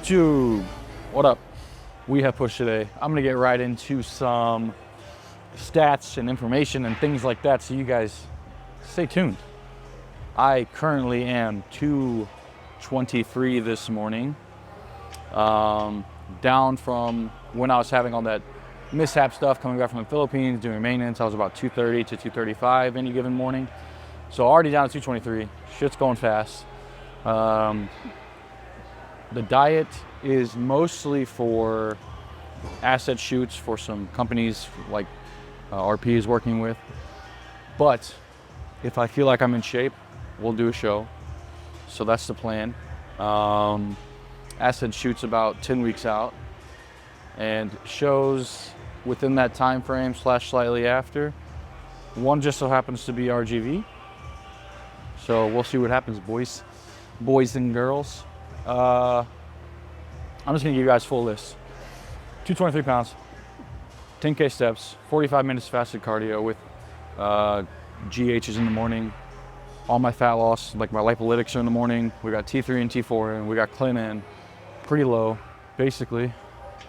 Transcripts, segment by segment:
YouTube, what up? We have pushed today. I'm gonna get right into some stats and information and things like that, so you guys stay tuned. I currently am 223 this morning, down from when I was having all that mishap stuff coming back from the Philippines, doing maintenance. I was about 230 to 235 any given morning. So already down to 223, shit's going fast. The diet is mostly for asset shoots for some companies like RP is working with. But if I feel like I'm in shape, we'll do a show. So that's the plan. Asset shoots about 10 weeks out, and shows within that time frame / slightly after. One just so happens to be RGV. So we'll see what happens, boys and girls. I'm just gonna give you guys full list. 223 pounds, 10K steps, 45 minutes fasted cardio with GHs in the morning. All my fat loss, like my lipolytics are in the morning. We got T3 and T4 and we got Clean in, pretty low, basically.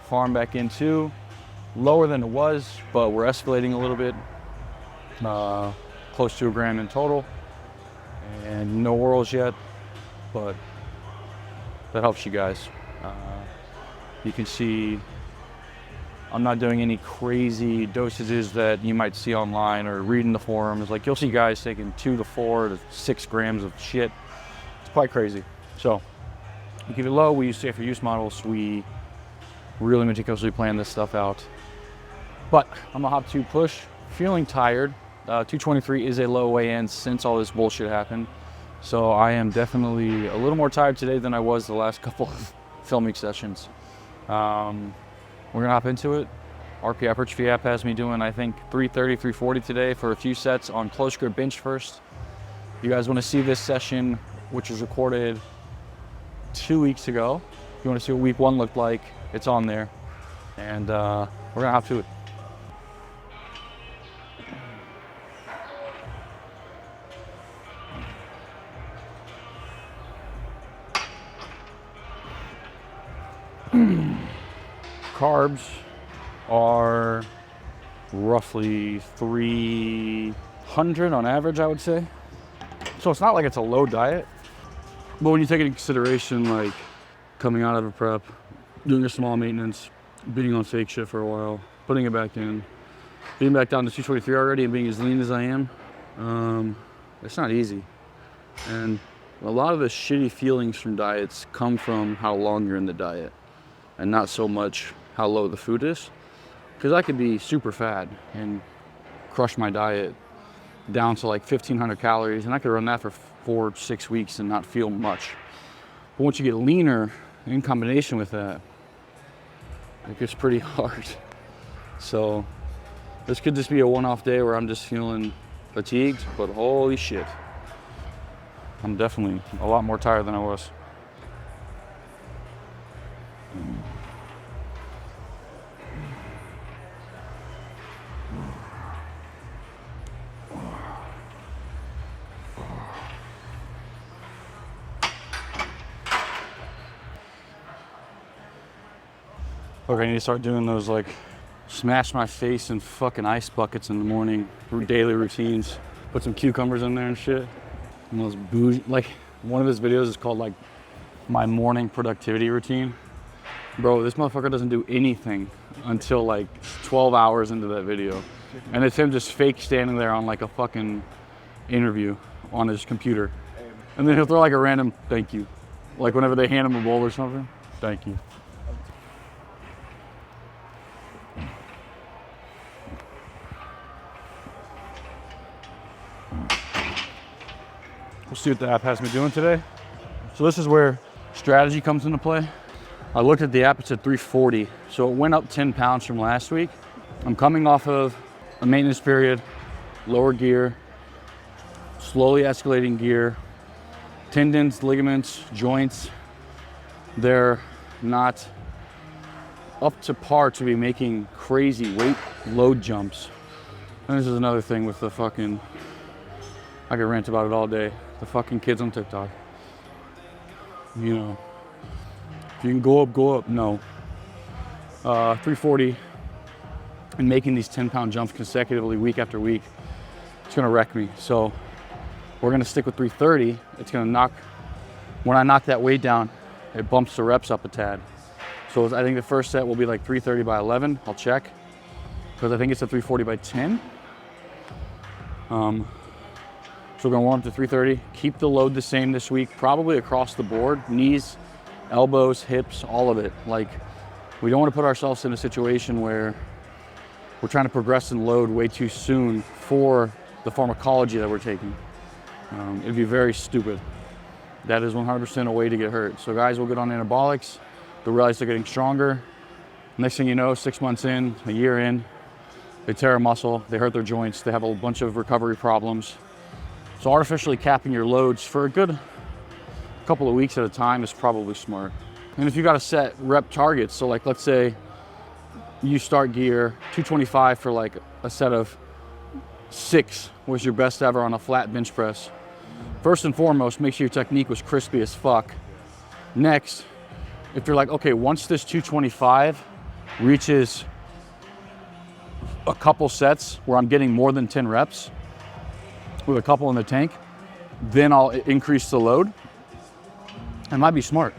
Farm back in too, lower than it was, but we're escalating a little bit. Close to 1 gram in total. And no orals yet, but that helps you guys. You can see I'm not doing any crazy dosages that you might see online or read in the forums. Like, you'll see guys taking 2 to 4 to 6 grams of shit. It's quite crazy. So we keep it low. We use safer use models. We really meticulously plan this stuff out. But I'm gonna hop to push, feeling tired. 223 is a low weigh-in since all this bullshit happened. So I am definitely a little more tired today than I was the last couple of filming sessions. We're gonna hop into it. RP Hypertrophy app has me doing, I think, 330, 340 today for a few sets on close grip bench first. If you guys wanna see this session, which was recorded 2 weeks ago, if you wanna see what week 1 looked like, it's on there. And we're gonna hop to it. Carbs are roughly 300 on average, I would say. So it's not like it's a low diet, but when you take into consideration like coming out of a prep, doing a small maintenance, being on fake shit for a while, putting it back in, being back down to 223 already and being as lean as I am, it's not easy. And a lot of the shitty feelings from diets come from how long you're in the diet, and not so much how low the food is. Because I could be super fat and crush my diet down to like 1,500 calories, and I could run that for 4 to 6 weeks and not feel much. But once you get leaner, in combination with that, it gets pretty hard. So this could just be a one-off day where I'm just feeling fatigued, but holy shit, I'm definitely a lot more tired than I was. Okay, I need to start doing those like smash my face in fucking ice buckets in the morning, daily routines. Put some cucumbers in there and shit. And those bougie, like one of his videos is called like my morning productivity routine. Bro, this motherfucker doesn't do anything until like 12 hours into that video. And it's him just fake standing there on like a fucking interview on his computer. And then he'll throw like a random thank you. Like whenever they hand him a bowl or something, thank you. We'll see what the app has me doing today. So this is where strategy comes into play. I looked at the app, it said 340. So it went up 10 pounds from last week. I'm coming off of a maintenance period, lower gear, slowly escalating gear, tendons, ligaments, joints. They're not up to par to be making crazy weight load jumps. And this is another thing with the fucking, I could rant about it all day. The fucking kids on TikTok. You know, If you can go up, go up. No. 340 and making these 10-pound jumps consecutively week after week, it's gonna wreck me. So we're gonna stick with 330. It's gonna knock, when I knock that weight down, it bumps the reps up a tad. So I think the first set will be like 330 by 11. I'll check, because I think it's a 340 by 10. So we're gonna warm up to 330. Keep the load the same this week, probably across the board, knees, elbows, hips, all of it. Like, we don't want to put ourselves in a situation where we're trying to progress and load way too soon for the pharmacology that we're taking. It'd be very stupid. That is 100% a way to get hurt. So guys will get on anabolics, they'll realize they're getting stronger. Next thing you know, 6 months in, a year in, they tear a muscle, they hurt their joints, they have a bunch of recovery problems. So artificially capping your loads for a good couple of weeks at a time is probably smart. And if you got to set rep targets, so like let's say you start gear 225 for like a set of 6 was your best ever on a flat bench press. First and foremost, make sure your technique was crispy as fuck. Next, if you're like, okay, once this 225 reaches a couple sets where I'm getting more than 10 reps with a couple in the tank, then I'll increase the load. It might be smart.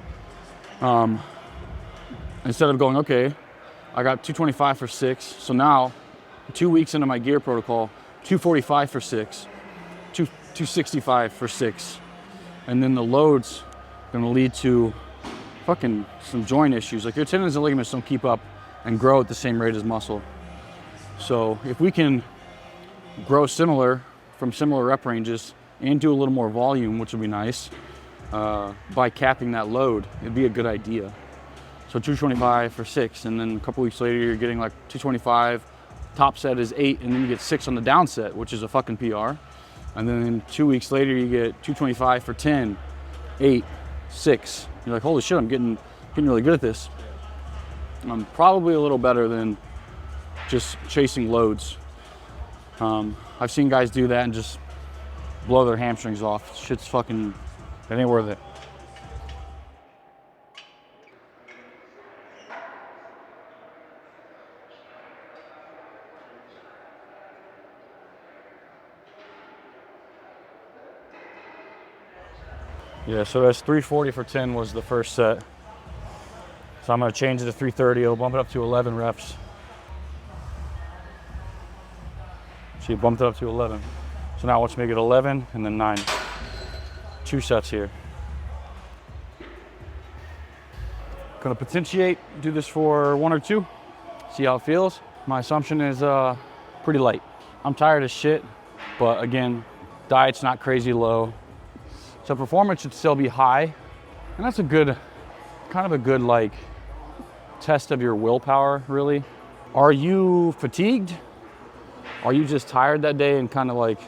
Instead of going, okay, I got 225 for 6, so now 2 weeks into my gear protocol, 245 for 6, 265 for 6, and then the load's gonna lead to fucking some joint issues. Like your tendons and ligaments don't keep up and grow at the same rate as muscle. So if we can grow similar from similar rep ranges and do a little more volume, which would be nice, by capping that load, it'd be a good idea. So 225 for 6, and then a couple weeks later you're getting like 225, top set is 8, and then you get 6 on the down set, which is a fucking PR. And then 2 weeks later you get 225 for 10, 8, 6. You're like, holy shit, I'm getting really good at this. I'm probably a little better than just chasing loads. I've seen guys do that and just blow their hamstrings off. Shit's fucking, it ain't worth it. Yeah, so that's 340 for 10 was the first set. So I'm gonna change it to 330, I'll bump it up to 11 reps. So you bumped it up to 11. So now let's make it 11 and then 9. 2 sets here. Gonna potentiate, do this for 1 or 2, see how it feels. My assumption is pretty light. I'm tired as shit, but again, diet's not crazy low. So performance should still be high. And that's a good, kind of a good like test of your willpower, really. Are you fatigued? Are you just tired that day and kind of like,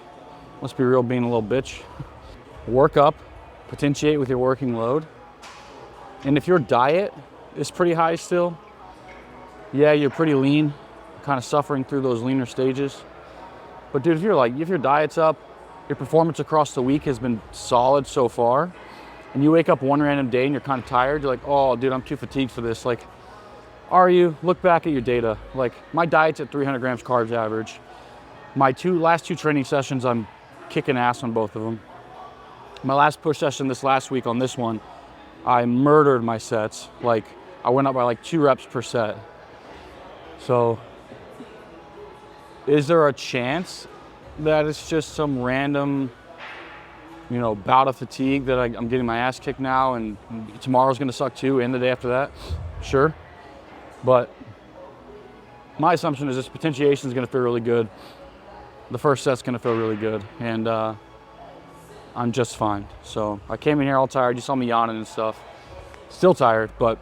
let's be real, being a little bitch? Work up, potentiate with your working load. And if your diet is pretty high still, yeah, you're pretty lean, kind of suffering through those leaner stages. But dude, if your diet's up, your performance across the week has been solid so far, and you wake up one random day and you're kind of tired, you're like, oh dude, I'm too fatigued for this. Like, are you? Look back at your data. Like, my diet's at 300 grams carbs average. My last two training sessions, I'm kicking ass on both of them. My last push session this last week on this one, I murdered my sets. Like, I went up by like 2 reps per set. So, is there a chance that it's just some random, you know, bout of fatigue that I'm getting my ass kicked now and tomorrow's gonna suck too and the day after that? Sure. But my assumption is this potentiation is gonna feel really good. The first set's gonna feel really good, and I'm just fine. So I came in here all tired. You saw me yawning and stuff. Still tired, but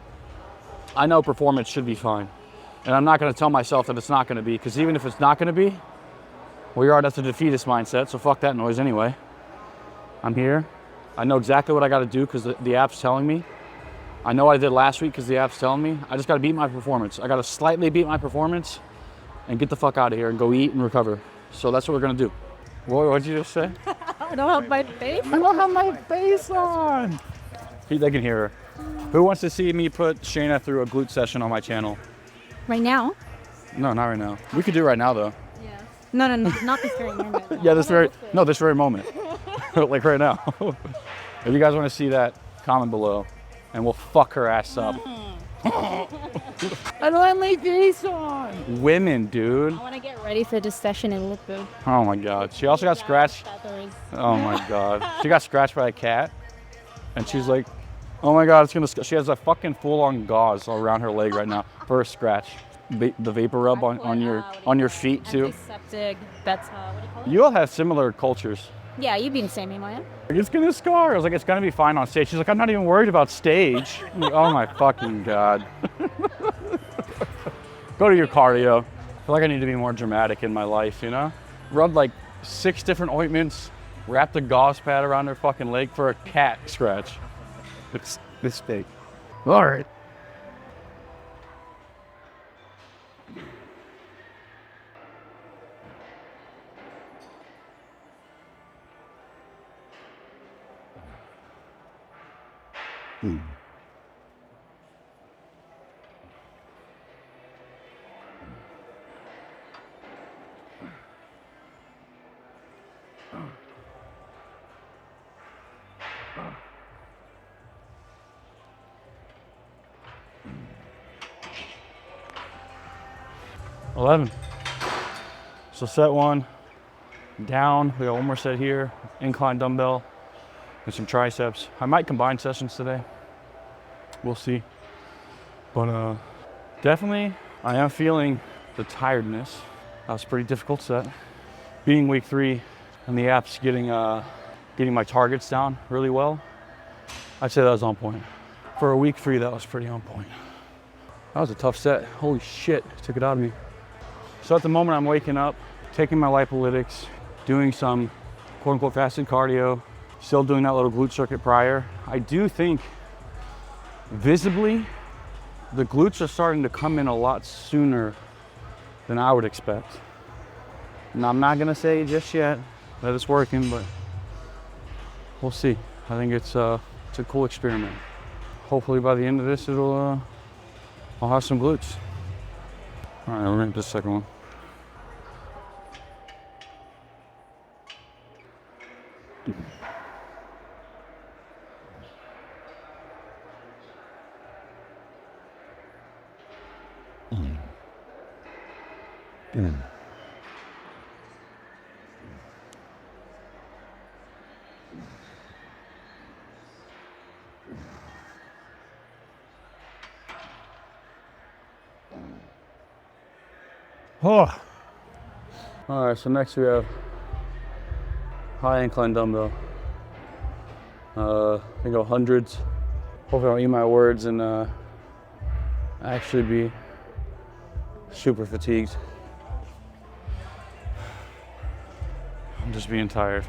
I know performance should be fine. And I'm not gonna tell myself that it's not gonna be, because even if it's not gonna be, well, that's a defeatist mindset, so fuck that noise anyway. I'm here. I know exactly what I gotta do because the app's telling me. I know what I did last week because the app's telling me. I just gotta beat my performance. I gotta slightly beat my performance and get the fuck out of here and go eat and recover. So that's what we're gonna do. What'd you just say? I don't have my face. I don't have my face on. They can hear her. Who wants to see me put Shayna through a glute session on my channel? Right now? No, not right now. We could do it right now though. Yeah. No, not this very moment. Yeah, this very moment. Like right now. If you guys want to see that, comment below and we'll fuck her ass up. I don't have my face on. Women, dude. I want to get ready for this session and look good. Oh my God. She also got scratched. Oh my God. She got scratched by a cat. And she's like, oh my God, it's gonna, she has a fucking full-on gauze all around her leg right now for a scratch. The vapor rub on your feet too. Antiseptic, that's what do you call it? You all have similar cultures. Yeah, you've been saying me, Maya. It's gonna scar. I was like, it's gonna be fine on stage. She's like, I'm not even worried about stage. I'm like, oh my fucking God. Go to your cardio. I feel like I need to be more dramatic in my life, you know? Rubbed like 6 different ointments, wrapped a gauze pad around her fucking leg for a cat scratch. It's this big. All right. Hmm. $11. So set 1 down. We got 1 more set here. Incline dumbbell and some triceps. I might combine sessions today. We'll see. But definitely I am feeling the tiredness. That was a pretty difficult set. Being week 3 and the apps getting my targets down really well, I'd say that was on point. For a week 3, that was pretty on point. That was a tough set. Holy shit, it took it out of me. So at the moment I'm waking up, taking my lipolytics, doing some quote unquote fasted cardio, still doing that little glute circuit prior. I do think visibly, the glutes are starting to come in a lot sooner than I would expect. And I'm not gonna say just yet that it's working, but we'll see. I think it's a cool experiment. Hopefully by the end of this, I'll have some glutes. All right, we're gonna do the second one. Oh. All right, so next we have high incline dumbbell. I think of hundreds. Hopefully I don't eat my words and actually be super fatigued. I'm just being tired.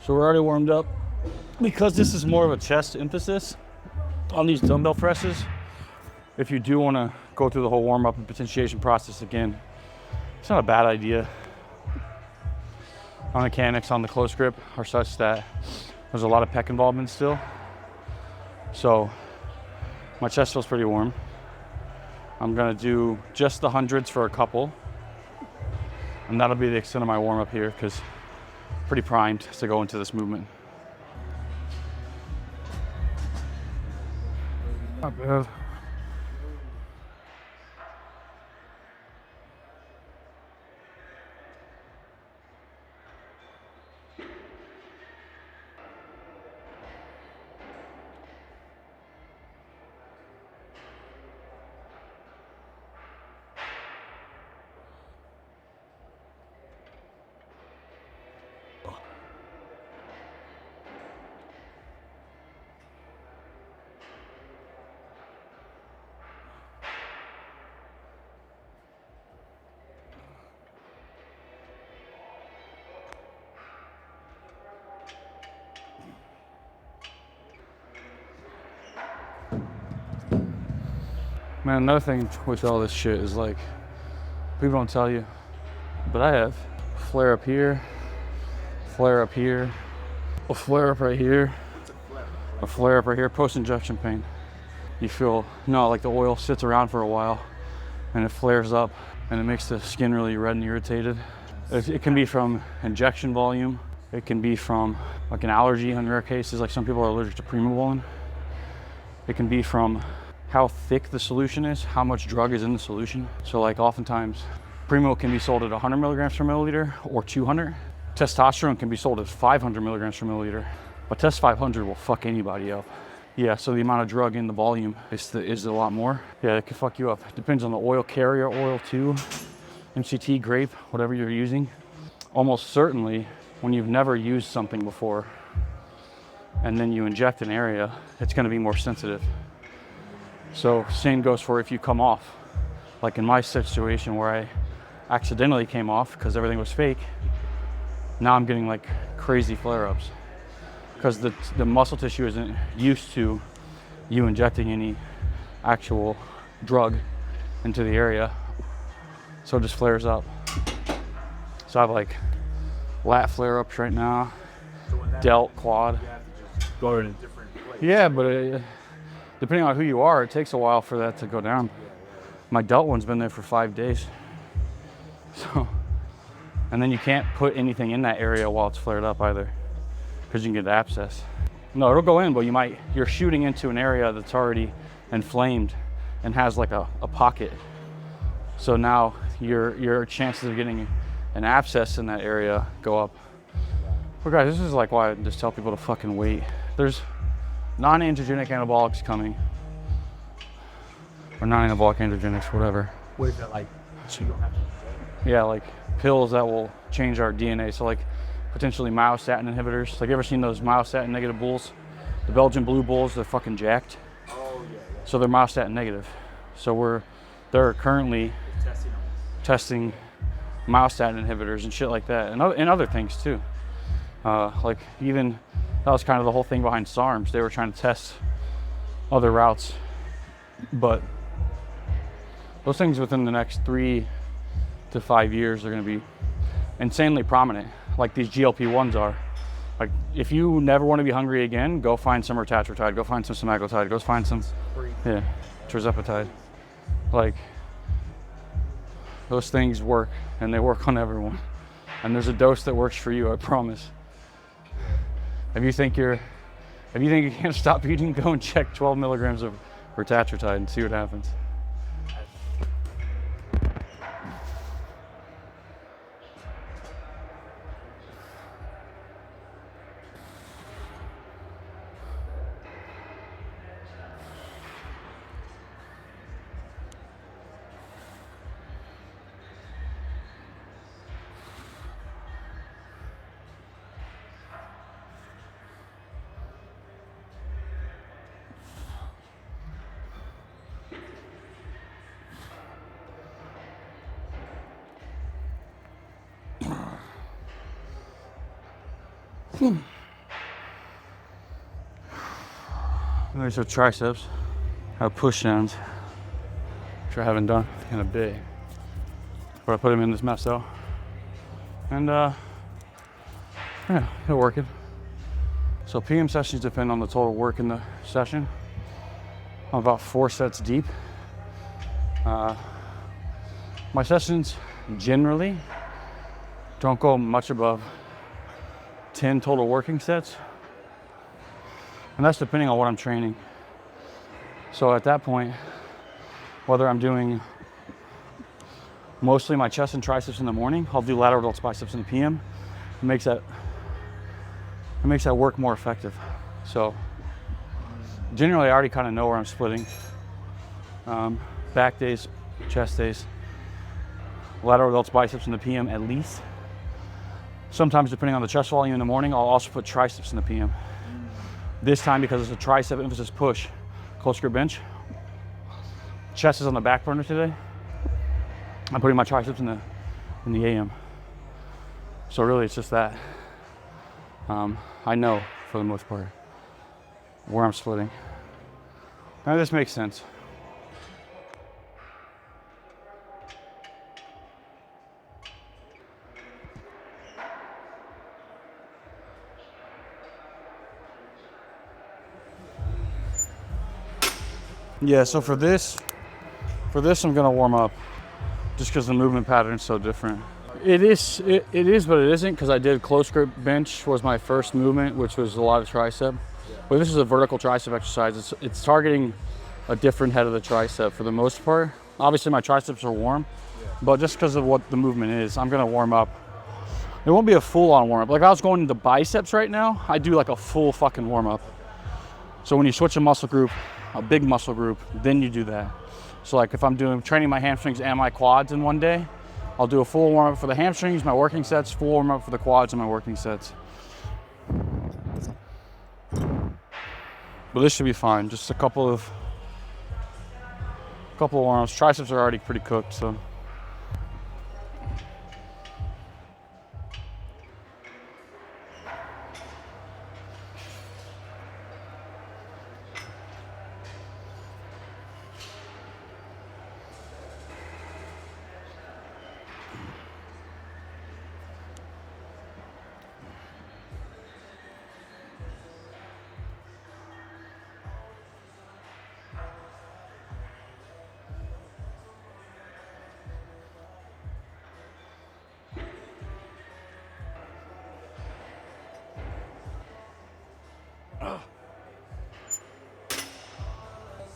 So we're already warmed up. Because this is more of a chest emphasis on these dumbbell presses, if you do want to go through the whole warm-up and potentiation process again, it's not a bad idea. Our mechanics on the close grip are such that there's a lot of pec involvement still. So my chest feels pretty warm. I'm gonna do just the hundreds for a couple. And that'll be the extent of my warm up here because I'm pretty primed to go into this movement. Not bad. Man, another thing with all this shit is like, people don't tell you, but I have flare up here, flare up right here, a flare up right here, post-injection pain. you feel, no, like the oil sits around for a while and it flares up and it makes the skin really red and irritated. It can be from injection volume. It can be from like an allergy in rare cases, like some people are allergic to primobolan. It can be from how thick the solution is, how much drug is in the solution. So like oftentimes Primo can be sold at 100 milligrams per milliliter or 200. Testosterone can be sold at 500 milligrams per milliliter, but Test 500 will fuck anybody up. Yeah, so the amount of drug in the volume is a lot more. Yeah, it can fuck you up. It depends on the oil carrier, oil 2, MCT, grape, whatever you're using. Almost certainly, when you've never used something before and then you inject an area, it's gonna be more sensitive. So same goes for if you come off. Like in my situation where I accidentally came off because everything was fake, now I'm getting like crazy flare-ups because the muscle tissue isn't used to you injecting any actual drug into the area, so it just flares up. So I have like lat flare-ups right now, delt, quad. You have to just go in a different place. Yeah, but depending on who you are, it takes a while for that to go down. My delt one's been there for 5 days. So, and then you can't put anything in that area while it's flared up either, because you can get abscess. No, it'll go in, but you're shooting into an area that's already inflamed and has like a pocket. So now your chances of getting an abscess in that area go up. Well guys, this is like why I just tell people to fucking wait. There's non-androgenic anabolics coming. Or non-anabolic androgenics, whatever. What is that like? So you don't have to inject? Yeah, like pills that will change our DNA. So like potentially myostatin inhibitors. Like you ever seen those myostatin negative bulls? The Belgian blue bulls, they're fucking jacked. Oh yeah. So they're myostatin negative. So they're currently testing myostatin inhibitors and shit like that, and other things too. Like even that was kind of the whole thing behind SARMs. They were trying to test other routes, but those things within the next 3 to 5 years are going to be insanely prominent, like these GLP-1s are. Like if you never want to be hungry again, go find some retatrutide, go find some semaglutide, go find some tirzepatide. Like those things work, and they work on everyone. And there's a dose that works for you, I promise. If you think you can't stop eating, go and check 12 milligrams of retatrutide and see what happens. There's your triceps. I have push downs, which I haven't done in a bit. But I put them in this mess though. And yeah, it'll work it. So PM sessions depend on the total work in the session. I'm about 4 sets deep. My sessions generally don't go much above 10 total working sets. And that's depending on what I'm training. So at that point, whether I'm doing mostly my chest and triceps in the morning, I'll do lateral delts biceps in the PM. It makes that work more effective. So generally I already kind of know where I'm splitting. Back days, chest days, lateral delts biceps in the PM at least. Sometimes depending on the chest volume in the morning, I'll also put triceps in the PM. This time, because it's a tricep emphasis push, close grip bench. Chest is on the back burner today. I'm putting my triceps in the AM. So really it's just that. I know for the most part where I'm splitting. Now this makes sense. Yeah, so for this I'm gonna warm up just because the movement pattern is so different. It is, but it isn't, because I did close grip bench was my first movement, which was a lot of tricep. But this is a vertical tricep exercise. It's targeting a different head of the tricep for the most part. Obviously my triceps are warm, but just because of what the movement is, I'm gonna warm up. It won't be a full-on warm-up. Like if I was going into biceps right now, I do like a full fucking warm-up. So when you switch a muscle group, a big muscle group, then you do that. So like if I'm training my hamstrings and my quads in one day, I'll do a full warm-up for the hamstrings, my working sets, full warm-up for the quads and my working sets. But this should be fine. Just a couple of warm-ups. Triceps are already pretty cooked, so.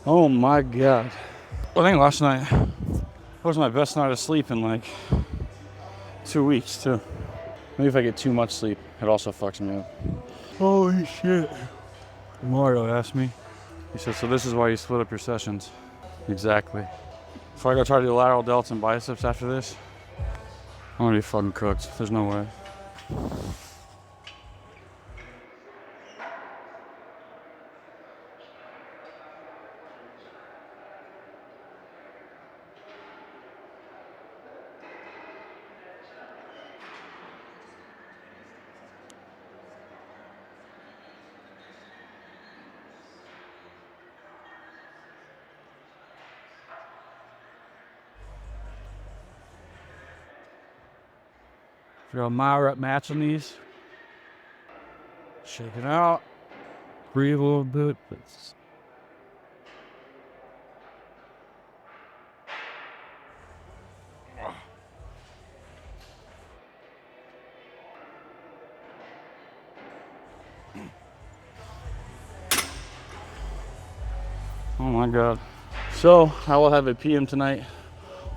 Oh my God. I think last night was my best night of sleep in like 2 weeks too. Maybe if I get too much sleep, it also fucks me up. Holy shit. Mario asked me. He said, so this is why you split up your sessions. Exactly. If I go try to do lateral delts and biceps after this, I'm gonna be fucking cooked. There's no way. If you're a mile rep match on these, shake it out, breathe a little bit. Oh my God. So I will have a PM tonight.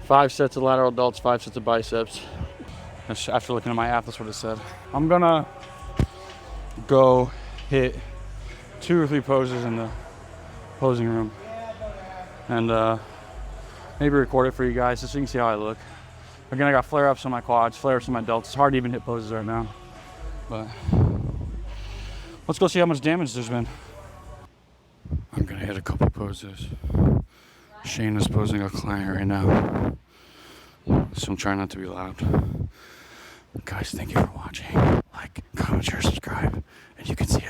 5 sets of lateral delts, 5 sets of biceps. After looking at my app, that's what it said. I'm gonna go hit 2 or 3 poses in the posing room and maybe record it for you guys just so you can see how I look. Again, I got flare-ups on my quads, flare-ups on my delts. It's hard to even hit poses right now, but let's go see how much damage there's been. I'm gonna hit a couple poses. Shane is posing a client right now, so I'm trying not to be loud. Guys, thank you for watching. Like, comment, share, subscribe, and you can see